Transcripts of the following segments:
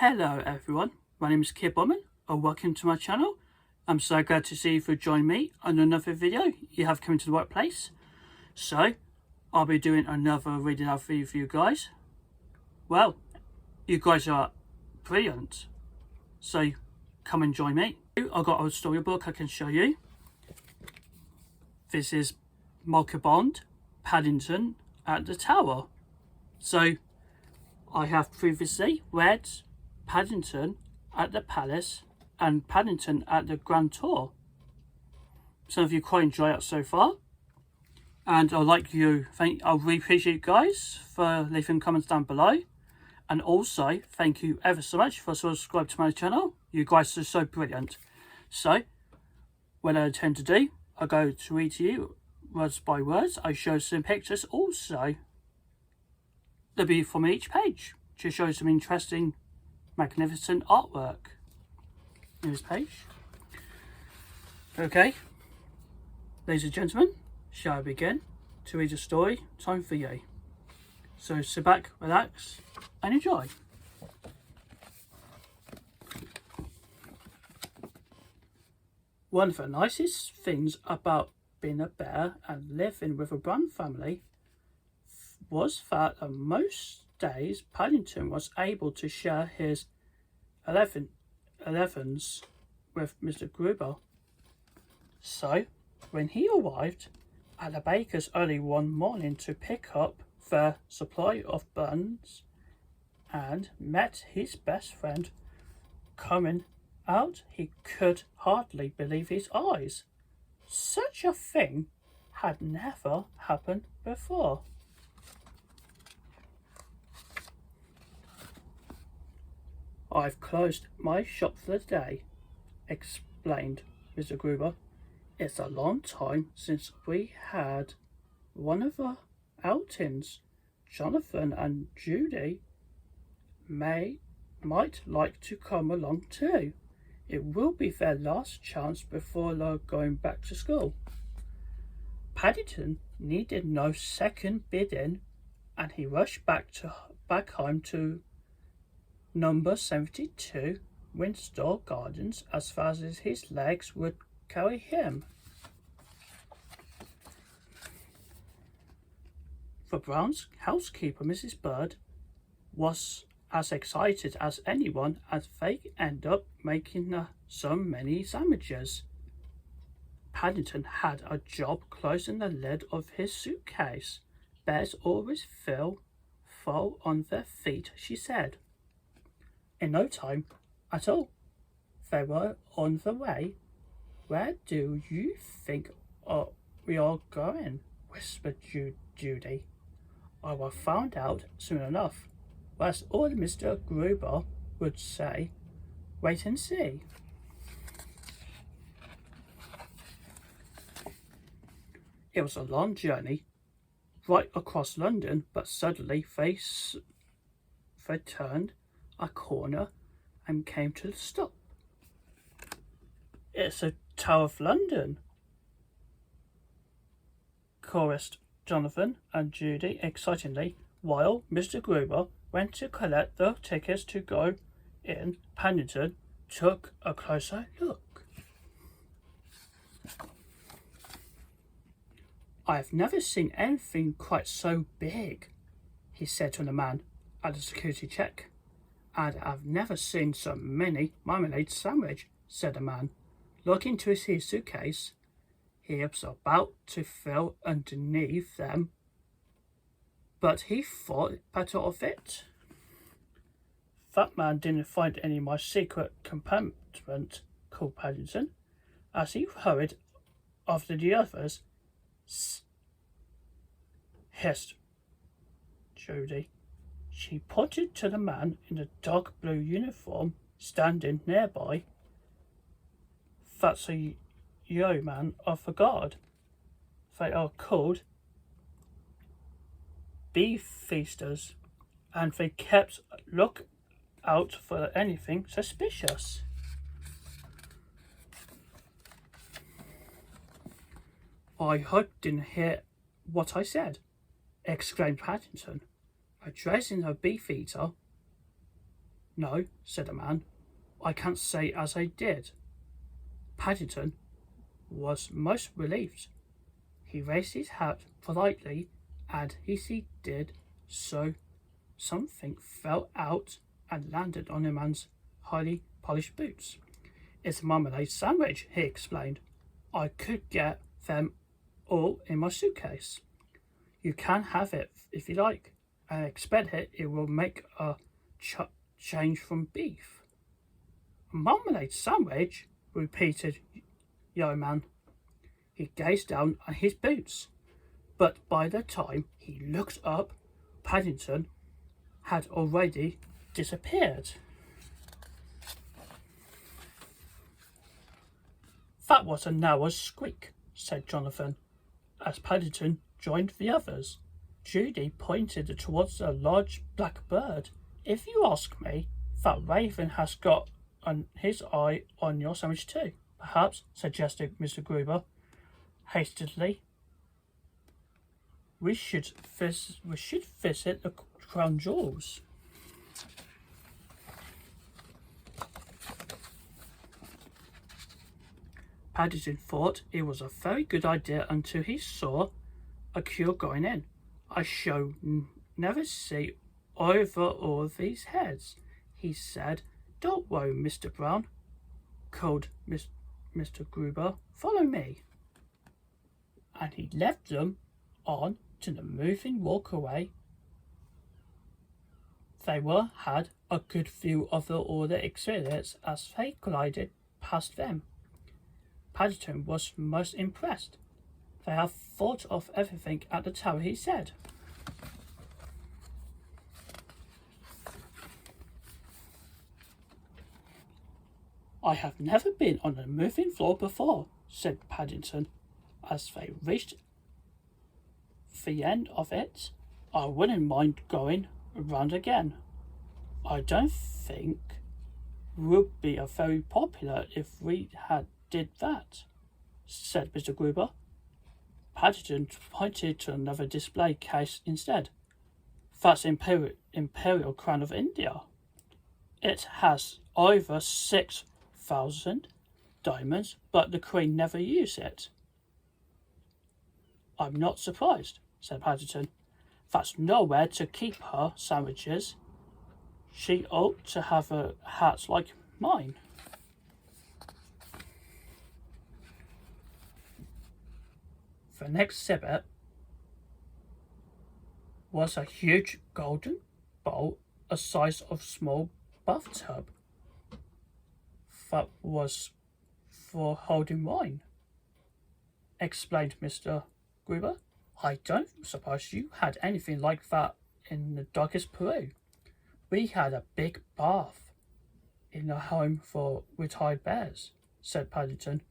Hello everyone, my name is Kid Bowman and welcome to my channel. I'm so glad to see you for joining me on another video. You have come to the right place. So, I'll be doing another reading out video for you guys. Well, you guys are brilliant. So, come and join me. I've got a storybook I can show you. This is Marker Bond, Paddington at the Tower. So, I have previously read Paddington at the Palace and Paddington at the Grand Tour. Some of you quite enjoy it so far, and I really appreciate you guys for leaving comments down below, and also thank you ever so much for subscribing to my channel. You guys are so brilliant. So what I intend to do, I go to read to you words by words. I show some pictures also. They'll be from each page to show some interesting, magnificent artwork in this page. Okay, ladies and gentlemen, shall I begin to read a story time for you? So sit back, relax and enjoy. One of the nicest things about being a bear and living with a brown family was that on most days Paddington was able to share his 11s with Mr. Gruber. So when he arrived at the baker's early one morning to pick up their supply of buns and met his best friend coming out, he could hardly believe his eyes. Such a thing had never happened before. "I've closed my shop for the day," explained Mr. Gruber. "It's a long time since we had one of our outings. Jonathan and Judy might like to come along too. It will be their last chance before they're going back to school." Paddington needed no second bidding, and he rushed back home to number 72 Windsor Gardens as fast as his legs would carry him. The Brown's housekeeper, Mrs. Bird, was as excited as anyone as they ended up making so many sandwiches. Paddington had a job closing the lid of his suitcase. "Bears always fall on their feet," she said. In no time at all, they were on the way. "Where do you think we are going?" whispered Judy. "I will find out soon enough. That's all Mr. Gruber would say. Wait and see." It was a long journey right across London, but suddenly they turned a corner and came to the stop. "It's the Tower of London," chorused Jonathan and Judy excitedly, while Mr. Gruber went to collect the tickets to go in. Paddington took a closer look. "I've never seen anything quite so big," he said to the man at the security check. "And I've never seen so many marmalade sandwiches," said the man. Looking into his suitcase, he was about to fill underneath them, but he thought better of it. "That man didn't find any of my secret compartment," called Paddington, as he hurried after the others. Hissed Judy. She pointed to the man in the dark blue uniform standing nearby. "That's a yeoman of the guard. They are called beef feasters, and they kept look out for anything suspicious." "I hope you didn't hear what I said," exclaimed Paddington, addressing the beefeater. No, said the man, I can't say as I did. Paddington was most relieved. He raised his hat politely, and as he did so, something fell out and landed on the man's highly polished boots. It's a marmalade sandwich, he explained. I could get them all in my suitcase. You can have it if you like. I expect it will make a change from beef. A marmalade sandwich? Repeated young man. He gazed down at his boots, but by the time he looked up, Paddington had already disappeared. That was a narrow squeak, said Jonathan, as Paddington joined the others. Judy pointed towards a large black bird. If you ask me, that raven has got his eye on your sandwich too, perhaps, suggested Mr. Gruber hastily. We should visit the Crown Jewels. Paddington thought it was a very good idea until he saw a queue going in. I shall never see over all these heads, he said. Don't worry, Mr. Brown, called Mr. Gruber. Follow me. And he led them on to the moving walkway. They had a good view of all the exhibits as they glided past them. Paddington was most impressed. They have thought of everything at the tower, he said. I have never been on a moving floor before, said Paddington, as they reached the end of it. I wouldn't mind going round again. I don't think would be very popular if we did that, said Mr. Gruber. Paddington pointed to another display case instead. That's Imperial Crown of India. It has over 6,000 diamonds, but the Queen never used it. I'm not surprised, said Paddington. That's nowhere to keep her sandwiches. She ought to have a hat like mine. The next exhibit was a huge golden bowl the size of a small bathtub that was for holding wine, explained Mr. Gruber. I don't suppose you had anything like that in the darkest Peru. We had a big bath in a home for retired bears, said Paddington,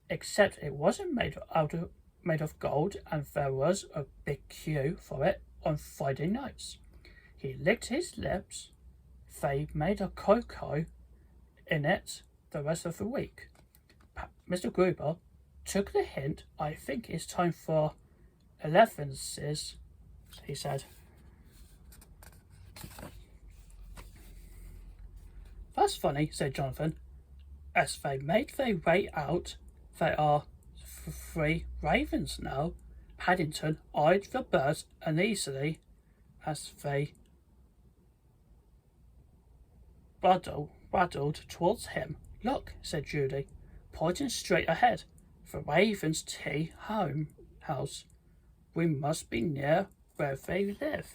except it wasn't made of gold, and there was a big queue for it on Friday nights. He licked his lips. They made a cocoa in it the rest of the week. Mr. Gruber took the hint. I think it's time for elevenses, he said. That's funny, said Jonathan. As they made their way out, there are 3 ravens now. Paddington eyed the birds uneasily as they waddled towards him. Look, said Judy, pointing straight ahead. The ravens' tea house. We must be near where they live.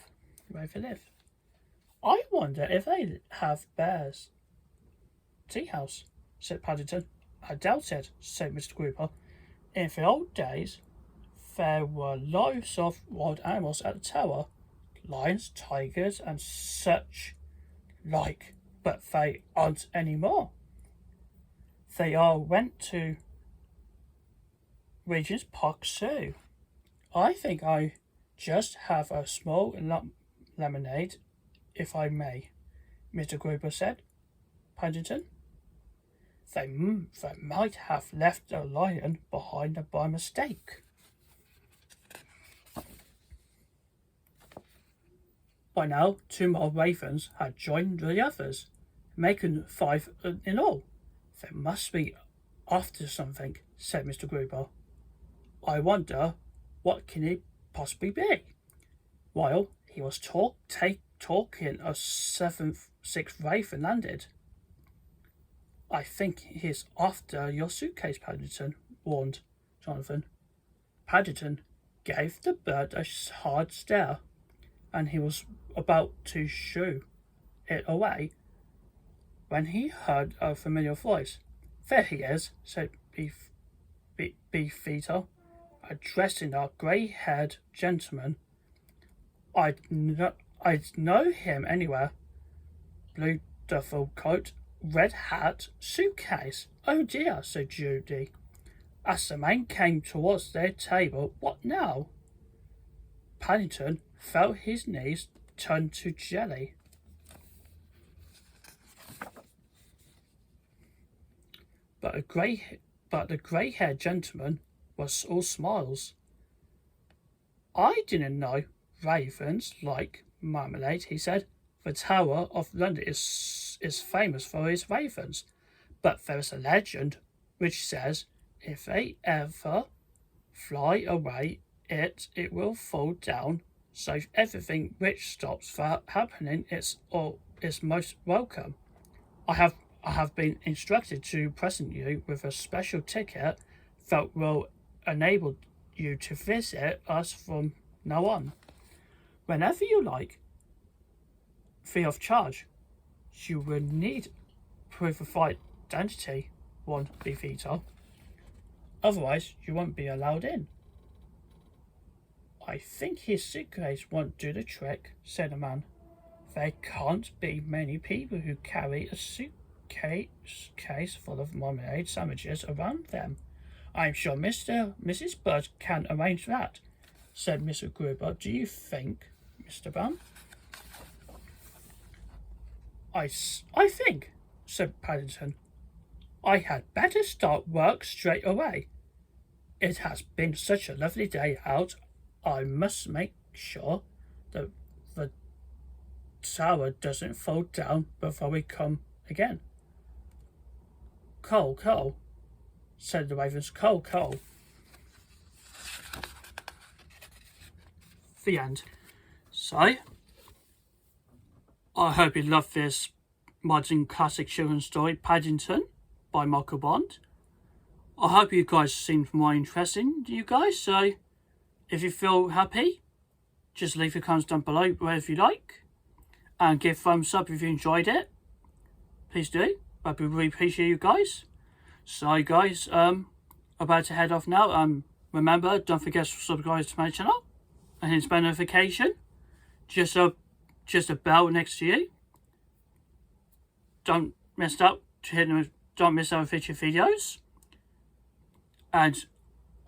I wonder if they have bears. Tea house, said Paddington. I doubt it, said Mr. Gruber. In the old days, there were loads of wild animals at the tower, lions, tigers, and such like, but they aren't any more. They all went to Regent's Park Zoo. I think I just have a small lemonade, if I may, Mr. Gruber said. Paddington, they might have left a lion behind by mistake. By now, 2 more ravens had joined the others. making 5 in all. They must be after something, said Mr. Gruber. I wonder what can it possibly be? While he was talking, a sixth raven landed. I think he's after your suitcase, Paddington, warned Jonathan. Paddington gave the bird a hard stare, and he was about to shoo it away when he heard a familiar voice. There he is, said Beefeater, addressing a grey-haired gentleman. I'd know him anywhere. Blue duffel coat, red hat, suitcase. Oh dear, said Judy, as the man came towards their table. What now? Paddington felt his knees turn to jelly. But the grey-haired gentleman was all smiles. I didn't know ravens like marmalade, he said. The Tower of London is famous for its ravens, but there is a legend which says if they ever fly away, it will fall down. So everything which stops that happening is most welcome. I have been instructed to present you with a special ticket that will enable you to visit us from now on, whenever you like, free of charge. You will need proof of identity, warned Beefeater. Otherwise, you won't be allowed in. I think his suitcase won't do the trick, said the man. There can't be many people who carry a suitcase full of marmalade sandwiches around them. I'm sure Mrs. Bird can arrange that, said Mr. Gruber. Do you think, Mr. Brown? I think, said Paddington, I had better start work straight away. It has been such a lovely day out. I must make sure that the tower doesn't fall down before we come again. Coal, said the ravens. Coal. The end. So, I hope you love this modern classic children's story, Paddington, by Michael Bond. I hope you guys seemed more interesting to you guys, so if you feel happy, just leave your comments down below wherever you like, and give thumbs up if you enjoyed it. Please do. I'd really appreciate you guys. So guys, about to head off now. Remember, don't forget to subscribe to my channel and hit the bell notification. Just a bell next to you. Don't miss out future videos. And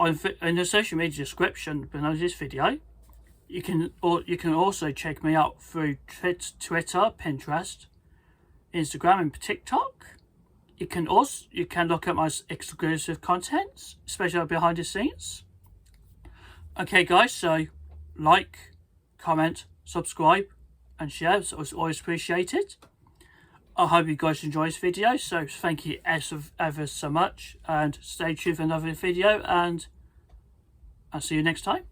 in the social media description below this video, you can also check me out through Twitter, Pinterest, Instagram, and TikTok. You can look at my exclusive contents, especially behind the scenes. Okay, guys, so like, comment, subscribe, and share. It's always appreciated. I hope you guys enjoy this video. So thank you ever so much, and stay tuned for another video. And I'll see you next time.